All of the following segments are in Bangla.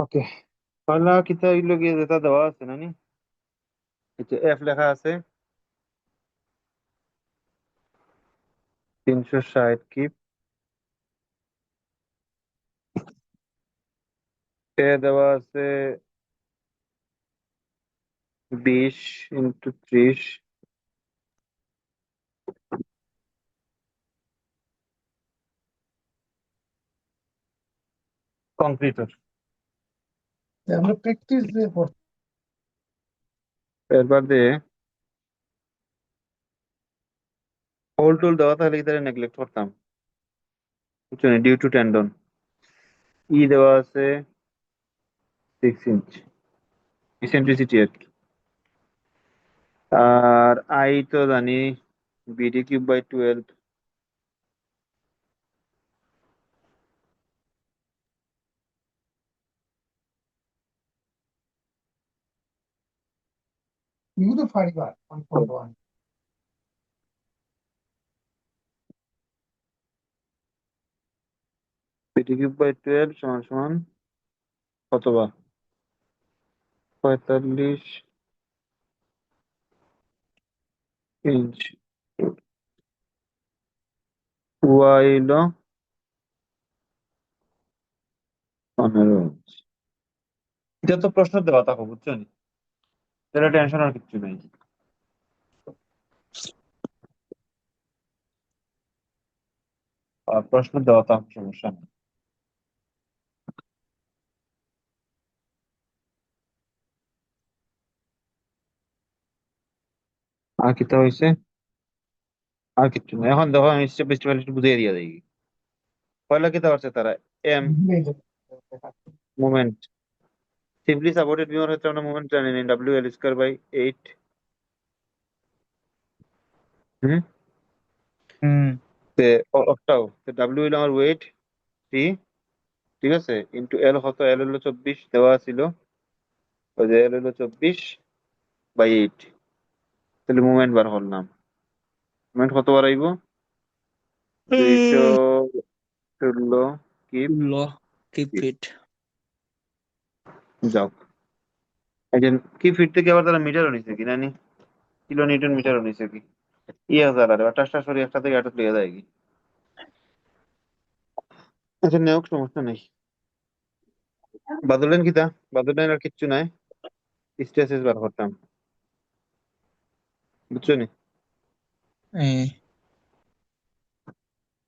ওকে, পয়লা কিতা হইলো গিয়ে যেটা দেওয়া আছে নানি, এটা এফ লেখা আছে 360 কিপ, এ দেওয়া আছে 20 × 30, কংক্রিটর। আমরা প্র্যাকটিস দিয়ে পড়ছি। এরপর দিয়ে হোল টোল দেওয়া থাকলে ইতারে নেগলেক্ট করতাম, বুঝছো, ডিউ টু টেন্ডন। ই দেওয়া আছে 6 ইঞ্চ, ইসেন্ট্রিসিটি আর কি। আর আই তো জানি BD³/12। ইউ তো 1.1 BD³/12 সমান সমান কত বা 45 ইঞ্চ, ওয়াই হলো 15 ইঞ্চ। এটা তো প্রশ্ন দেওয়া থাকো, বুঝছো নি, এটা টেনশন আর কিচ্ছু নাই। আর প্রশ্ন দেওয়া থাকো, সমস্যা নেই। আর কিতা হয়েছে? আর কিচ্ছু না, এখন দেখো আমি স্টেপ বাই স্টেপ একটু বুঝিয়ে দিয়ে দিই। পয়লা কিতা করছে তারা, এম মোমেন্ট, সিম্পলি সাপোর্টেড বিমের ক্ষেত্রে আমরা মোমেন্ট জানি না, WL²/8। হুম, হুম তে অক্টাও, ডাব্লিউ হইলো আমার ওয়েট 3, ঠিক আছে, ইন্টু এল কত, এল হলো 24 দেওয়া ছিল, ওই যে এল হলো 24/8। তাহলে মুভমেন্ট বার করলাম, মুভমেন্ট কত বার আইব, 216 কিপ। ল কিপ ফিট। যাও, এই যে কি ফিট থেকে আবার তারা মিটারও নিছে কি নানি, কিলো নিউটন মিটারও নিছে কি, হাজার আর 28টা সরি, একটা থেকে একটা লিয়ে যায় কি। আচ্ছা নেওক, সমস্যা নেই। বাদলেন কিতা, বাদলেন আর কিচ্ছু নাই, স্ট্রেসেস বার করতাম, বুঝছো নি।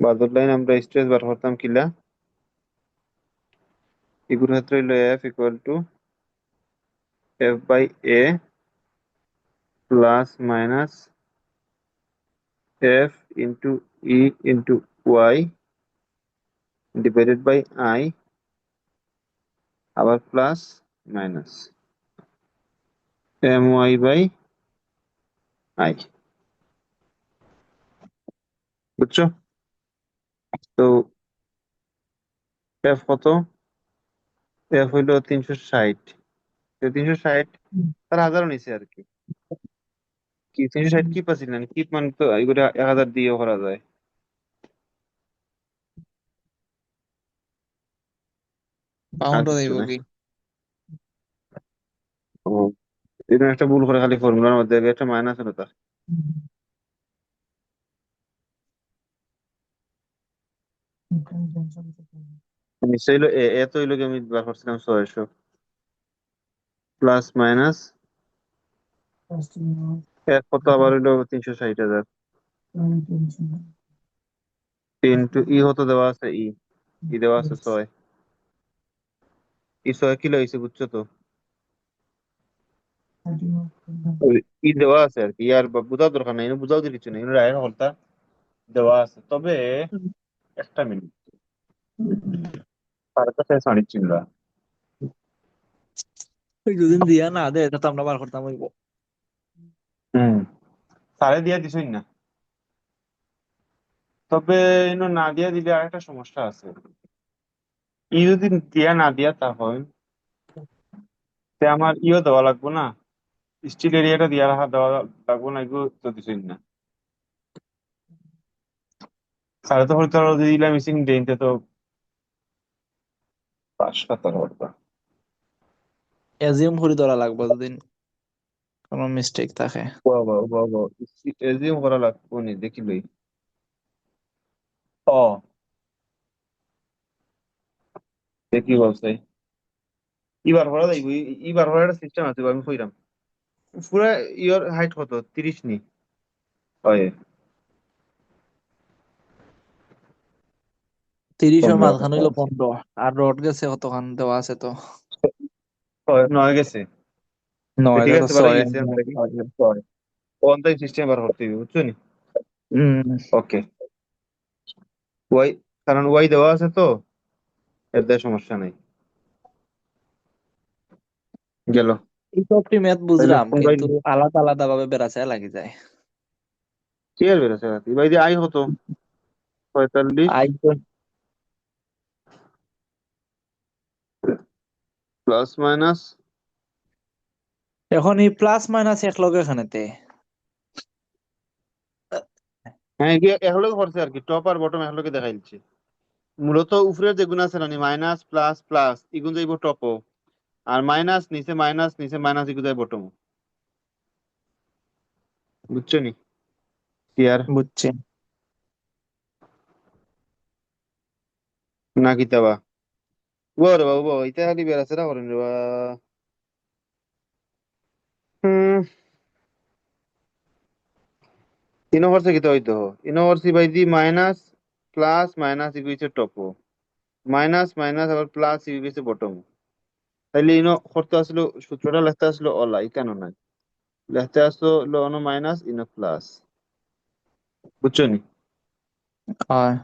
বাদল লাইন আমরা স্ট্রেস বার করতাম কিলা, এগুলোর ক্ষেত্রে হইলো F/A plus minus F × E × Y / I, আবার প্লাস মাইনাস My/I, বুঝছো? তো F কত, F হইলো 360, 360 তার হাজারও নিচে আর কি। কি 360 কিপ আছে না, কিপ মানে তো এগুলো 1000 দিয়েও করা যায়। আর পাউন্ডও কিছু দেব নাই। কি? ও, এটা একটা ভুল করে খালি ফর্মুলার মধ্যে একটা মাইনাস হলো তার। নিশ্চয়ই হইলো এ তো হইলো কি, আমি বার করছিলাম 600 প্লাস মাইনাস এক কত আবার হইলো 360,000 ইন্টু ই হতো দেওয়া আছে, ই দেওয়া আছে 6, ই 6 কিলো হয়েছে, বুঝছো তো। ওই ই দেওয়া আছে আর কি, আর বোঝার দরকার নাই, বুঝাও কিছু নেই, রায়ের হলটা দেওয়া আছে। তবে একটা মিনিট, তার কাছে সাড়ে চিনলা। দুদিন দিয়া না দে, এটা তো আমরা বার করতাম হইব। হুম, সাড়ে দিয়া দিছই না। তবে না দিয়া দিলে আরেকটা সমস্যা আছে, ই যদি দিয়া না দিয়া তা হয়, তে আমার ইও দেওয়া লাগবো না, স্টিল এরিয়াটা দিয়া রাখা দেওয়া লাগবো না, এগুলো তো দিছই না। সাড়ে তো হয়তো দিলাম মিসিং ডেনতে তো পাঁচ সাতার হতো। এজিউম করে ধরা লাগবে যদি কোনো মিস্টেক থাকে। বাবা বাবা, এজিএম করা লাগবো নি, দেখি লই। ও, দেখি বলছে এবার ভরা যাইব। এবার ভরা একটা সিস্টেম আছে, আমি কইরাম। পুরা ইয়ার হাইট কত, 30 নি? হয় 30-এর 15 মাঝখানে হইলো 15, আর রড গেছে কতখান দেওয়া আছে তো। নয় গেছে। নয় ঠিক দেখো, আছে, বাড়াই 6 গেছে নাকি? ছয়। অন্তাই সিস্টেম বার করতে হবে, বুঝছো নি? ওকে, ওয়াই, কারণ ওয়াই দেওয়া আছে তো, এর দেয় সমস্যা নাই। গেল। এই সবটি ম্যাথ তাহলে বুঝলাম, কোনটাই কিন্তু আলাদা আলাদা ভাবে বেড়াচ্ছে লাগি যায়। কি আর বেরোছে রাতি ভাই, দিয়ে আই হতো 45 আই তো প্লাস মাইনাস। এখন এই প্লাস মাইনাস এক লগে এখানেতে। হ্যাঁ, এগুলো একলগে করছে আর কি, টপ আর বটম একলগে দেখাইছে। মূলত উপরের যেগুলো আছে না, মাইনাস প্লাস প্লাস, এগুলো যাইব টপও, আর মাইনাস নিচে মাইনাস, এগুলো যাইব বটম। বুঝছো নি? ক্লিয়ার বুঝছি। না? কিতাবা ওরে বাবু, এটা খালি বেড়াচেরা করেন রে বা। হুম, তিন করছে কিতা হইতো, ইন করছি by the minus plus minus ইকুইছে টপও, মাইনাস মাইনাস আবার প্লাস ইকুইছে বটম। তাইলে ইনো করতে আসলো, সূত্রটা লিখতে আসলো অলা, কেন নাই লিখতে আসলো অনো মাইনাস ইনো প্লাস। বুঝছো নি? হয়।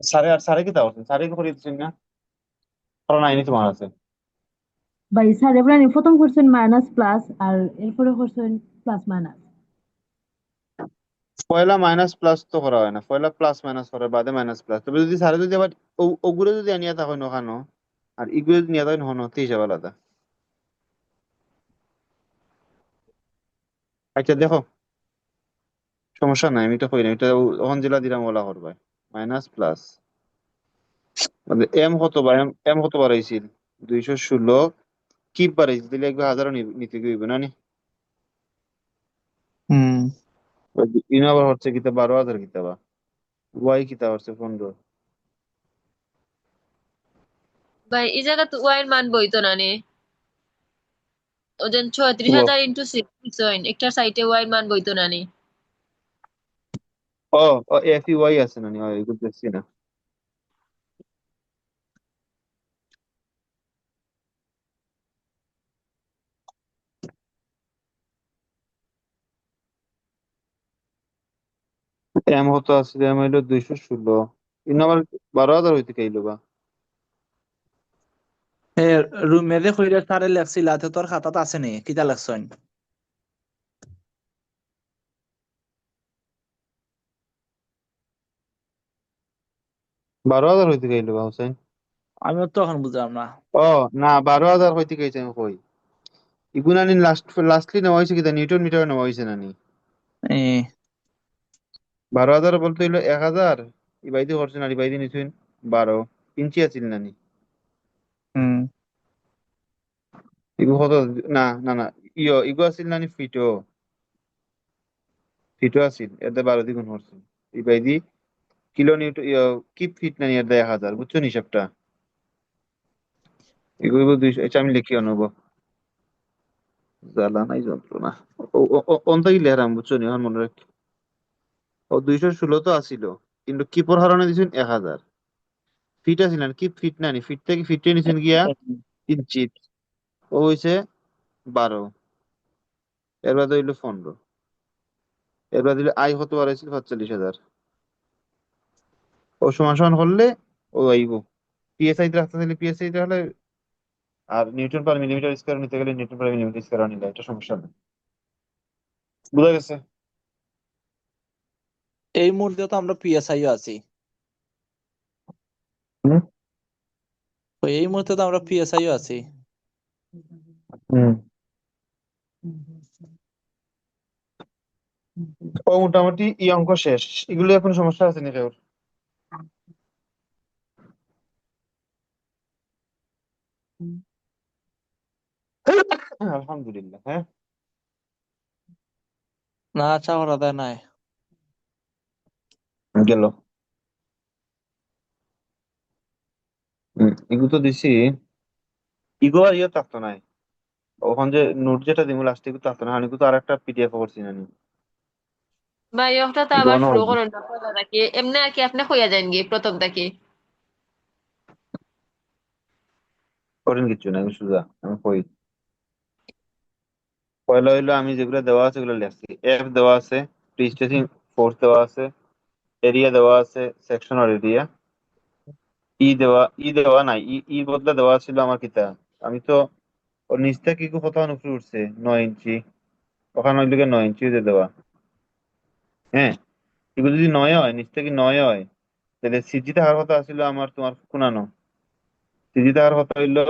সাড়ে কিতা করছেন, সাড়ে কি করে দিচ্ছেন না? কারণ আইনি তোমার আছে। ভাই স্যার এবার প্রথম করছেন মাইনাস প্লাস আর এরপরে করছেন প্লাস মাইনাস। পয়লা মাইনাস প্লাস তো করা হয় না, পয়লা প্লাস মাইনাস করে বাদে মাইনাস প্লাস। তবে যদি সারে যদি আবার ওগুলো যদি আনিয়া থাকো নখানো, আর ইগুলো যদি নিয়ে থাকো নহনো, তো হিসাব আলাদা। আচ্ছা দেখো, সমস্যা নাই, আমি তো কই না এটা, ওখান জেলা দিলাম ওলা করবে মাইনাস প্লাস। মানে এম কত বার, এম কত বাড়াইছিল? 216। কি বাড়াইছিল দিলে একবার হাজারও নিতে গইবে না নি? হুম। ইন আবার হচ্ছে কিতা 12,000 কিতাবা, ওয়াই কিতা হচ্ছে 15। ভাই এই জায়গা তো ওয়াই এর মান বইতো না নে, ওজন কি 36,000 ইন্টু 6 একটা সাইটে ওয়াই এর মান বইতো না নে। ও, ও এফ ই ওয়াই আছে না নি? এগুলো দেখছি না। এম কত আছে, এম হইলো 216, ইন আবার 12,000 হইতে কাইলো বা। এ রুমে যে কইরা স্যারে লেখছিল তো তোর খাতাত আছে নি, কিতা লেখছইন? 12,000 হইতে কাইলো বা হোসেন। আমিও তো এখন বুঝলাম না। ও না, 12,000 হইতে কাইছে আমি কই। ইগুনা নি লাস্টলি নেওয়া হয়েছে কিতা, নিউটন মিটার নেওয়া হয়েছে না নি? এ 12,000 বলতে হইলো 1,000, ইবাইদি করছে না, ইবাইদি নিছুন 12 ইঞ্চি আছিল না নি? হুম। ইগু কত? না না না, ইগু আছিল না নি? ফিটও, ফিটও আছিল, এতে 12 দ্বিগুণ করছে। ইবাইদি কিলো নিউটন, কি ফিট না নি, এর 1,000, বুঝছো নি হিসাবটা? ইগু ইগু 200, এটা আমি লিখি আনবো, জ্বালা নাই যন্ত্রণা। অন্তই লেরাম, বুঝছো নি? এখন মনে রাখ। ও 216 তো আসিল, কিন্তু কি পর হারানো দিছেন 1,000। ফিট আছিল না, কি ফিট না নি? ফিট থেকে ফিটে নিছেন গিয়া ইঞ্চি, ও হইছে 12, এর বাদে হইলো 15, এর বাদে হইলো আই কত বাড়াইছিল 45,000। ও সমান সমান করলে ও আইব। পিএসআই তে রাখতে চাইলে পিএসআই তে হলে, আর নিউটন পার মিলিমিটার স্কয়ার নিতে গেলে নিউটন পার মিলিমিটার স্কয়ার নিলে, এটা সমস্যা নেই। বুঝা গেছে? এই মুহূর্তে তো আমরা পিএসআই আছি। হুম তো এই মুহূর্তে তো আমরা পিএসআই আছি। হুম ও মোটামুটি এই অঙ্ক শেষ। এগুলো এখন সমস্যা আছে নাকি? আলহামদুলিল্লাহ। হ্যাঁ, না চা করা দেয় নাই। গেল। এগুলো তো দিছি। ইগো আর ইয়ে থাকতো নাই। ওখান যে নোট যেটা দিব লাস্টে এগুলো থাকতো না, আমি তো আর একটা পিডিএফ করছি না নি। ভাই ওটা তো এগুলো আবার অন্য শুরু হবে। করেন না পয়লা থেকে এমনি আর কি আপনি হইয়া যান গিয়ে প্রথম থেকে। করেন কিচ্ছু না, আমি সোজা আমি কই। পয়লা হইলো আমি যেগুলো দেওয়া আছে ওগুলো লেখছি। এফ দেওয়া আছে, প্রি স্ট্রেচিং ফোর্স দেওয়া আছে, এরিয়া দেওয়া আছে, সেকশন আর এরিয়া। ই দেওয়া নাই, ই বদলে দেওয়া ছিল আমার কিতা। আমি তো ওর নিচ থেকে কি কত উপরে উঠছে 9 ইঞ্চি, ওখানে হইলো গিয়ে 9 ইঞ্চি দিয়ে দেওয়া। হ্যাঁ, এগুলো যদি 9 হয়, নিচ থেকে 9 হয়, তাহলে সিজি থাকার কথা ছিল আমার তোমার কোনানো। সিজি থাকার কথা হইলো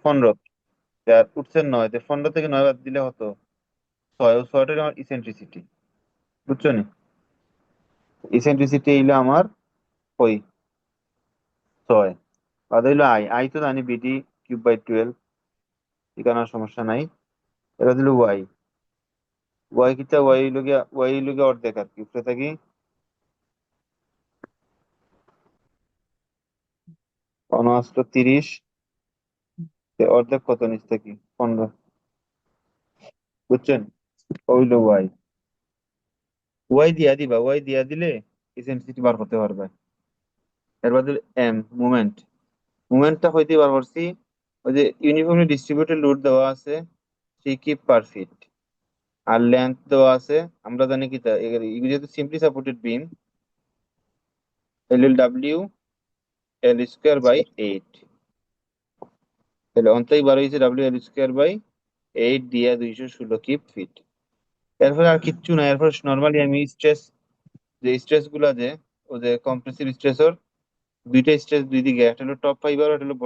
15, আর উঠছে 9, 15 থেকে 9 বাদ দিলে হতো 6, ও 6টাই আমার ইসেন্ট্রিসিটি। বুঝছো নি? ইসেন্ট্রিসিটি এইলো আমার ওই 6, বাদ হইলো আই তো জানি বিডি কিউব/12, এখানে আর সমস্যা নাই। এটা দিল ওয়াই। ওয়াই হইলো গিয়া অর্ধেক আর কি, উপরে থাকি আসলো 30, অর্ধেক কত নিচ থাকি 15। বুঝছেন? ওইলো ওয়াই। ওয়াই দিয়া দিলে ইসেন্ট্রিসিটি বার করতে পারবে। এর বাদে এম মুভমেন্ট। মুভমেন্টটা হইতে বার করছি, ওই যে ইউনিফর্মলি ডিস্ট্রিবিউটেড লোড দেওয়া আছে 3 কিপ/ফিট, আর লেন্থ দেওয়া আছে আমরা জানি কি তা এগুলো যেহেতু সিম্পলি সাপোর্টেড বিম, L/L²/8, তাহলে অন্তই বার হয়েছে WL²/8 দিয়া 216 কিপ/ফিট। এরপরে আর কিচ্ছু না, এরপর নর্মালি আমি স্ট্রেস, যে স্ট্রেস গুলা যে ও যে কম্প্রেসিভ স্ট্রেসর, দুইটা স্ট্রেস দুই দিকে, একটা হলো টপ ফাইবার, একটা হলো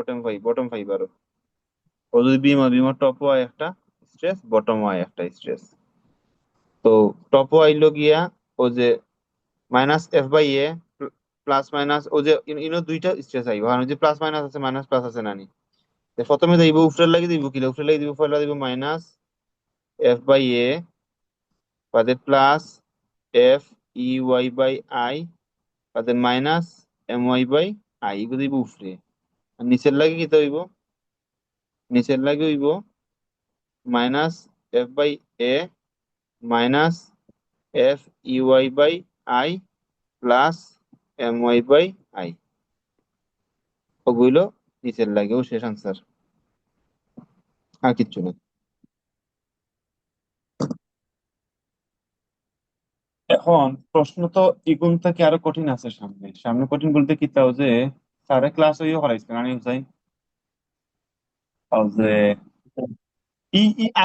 বটম ফাইবার। ও যদি বিম হয়, বিমের টপ হয় একটা স্ট্রেস, বটম হয় একটা স্ট্রেস। তো টপ আইলো গিয়া ও যে -F/A, প্লাস মাইনাস ও যে ইনো দুইটা স্ট্রেস আইব, আর ওই যে প্লাস মাইনাস আছে, মাইনাস প্লাস আছে নানি। তো প্রথমে যাইব উপরে লাগি দিব, কি উপরে লাগি দিব, পয়লা দিব -F/A, বাদে প্লাস FEY/I, বাদে -MY/I, এগুলো দিব উপরে। আর নিচের লাগে কি হইব? নিচের লাগে হইব -F/A FEY/I প্লাস MY/I, ওগুলো নিচের লাগেও শেষ আনসার, আর কিচ্ছু না। এখন প্রশ্ন তো ইগুন থেকে আরো কঠিন আছে সামনে। সামনে কঠিন বলতে কি তাও যে স্যারে ক্লাস হইও করাইছে না হুসাইন, তাও যে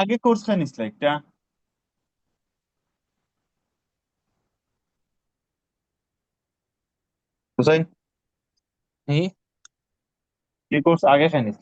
আগে কোর্স খাই নিছিল একটা হুসাইন, হি এই কোর্স আগে খাই নিছিল।